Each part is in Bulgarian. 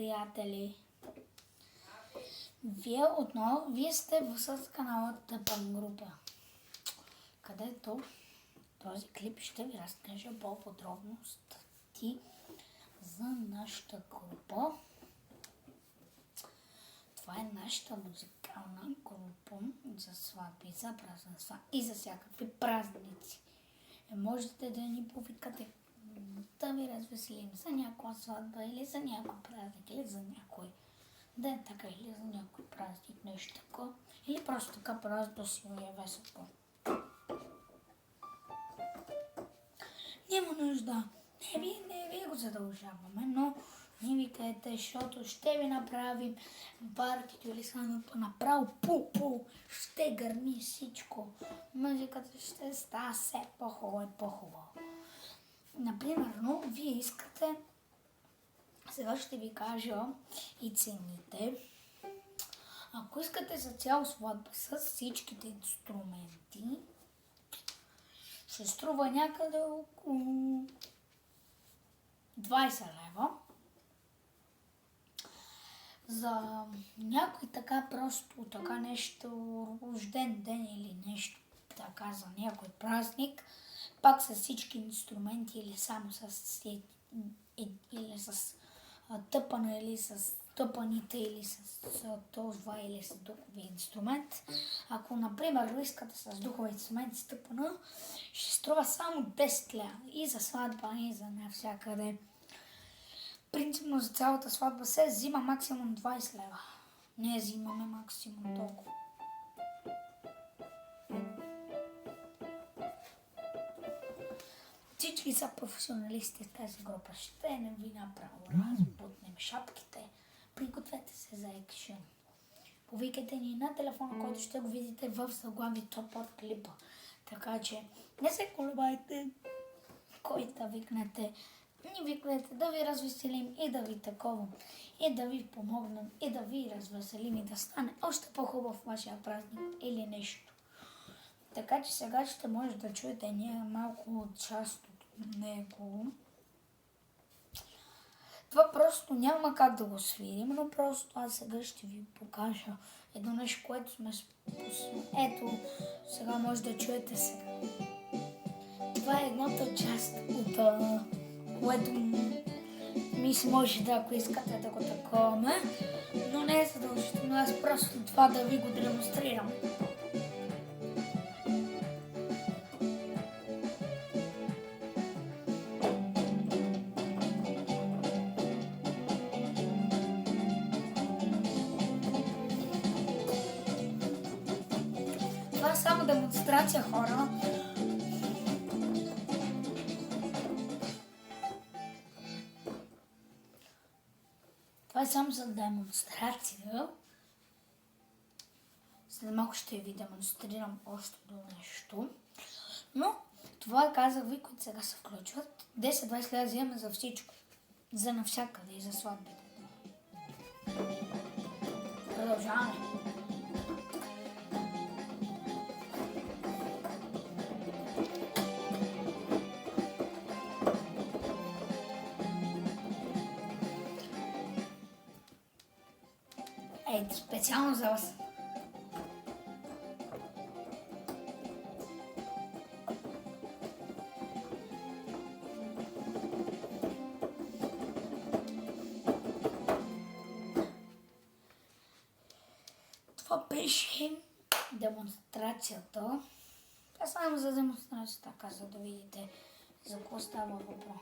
приятели! Вие сте с канала Тъпън група, където този клип ще ви разкажа по-подробности за нашата група. Това е нашата музикална група за сватби, за празненства и за всякакви празници. Можете да ни повикате да ви развеселим за някоя сватба или за някой празник, или за някой ден така, или за някой празник, нещо такова. Или просто така просто да си е весело. Няма нужда. Не ви го задължаваме, но не ви кажете, защото ще ви направим баркито или саното направо пу-пу. Ще гърми всичко. Музиката ще става все по-хубаво и по-хубаво. Например, вие искате, сега ще ви кажа и цените. Ако искате за цяла сватба с всичките инструменти, ще струва някъде около 20 лева. За някой така просто, така нещо, рожден ден или нещо така за някой празник, пак с всички инструменти или само с тъпана или с тъпаните или с това или с духови инструмент. Ако, например, искате с духови инструмент с тъпана, ще струва само 10 лева и за сватба, и за навсякъде. Принципно за цялата сватба се взима максимум 20 лева. Не взимаме максимум толкова. Всички са професионалисти в тази група. Ще не ви направо разбутнем шапките. Пригответе се за екшен. Повикайте ни на телефона, който ще го видите в заглавието под клипа. Така че не се колебайте. Кой да викнете? Ни викнете да ви развеселим и да ви таковам. И да ви помогнем и да ви развеселим и да стане още по-хубав вашия празник или нещо. Така че сега ще може да чуете малко част от него. Това просто няма как да го свирим, но просто аз сега ще ви покажа едно нещо, което сме спуснали. Ето, сега може да чуете сега. Това е едната част от което може да, ако искате да го таковаме, но не е задължително, аз просто това да ви го демонстрирам. Това е само демонстрация, хора. Това е само за демонстрация. След малко ще ви демонстрирам още до нещо. Но това казах ви, които сега се включват. 10-20 лева взимаме за всичко. За навсякъде и за сватбите. Продължаваме. Ето, специално за вас. Това беше демонстрацията. Това само за демонстрацията, така, за да видите за какво става въпрос.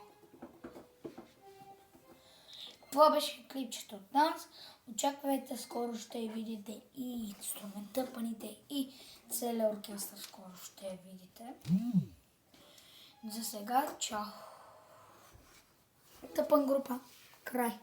Това беше клипчето от нас. Очаквайте, скоро ще видите и инструментъпаните, и целият оркестър скоро ще видите. За сега, чао! Тъпън група. Край.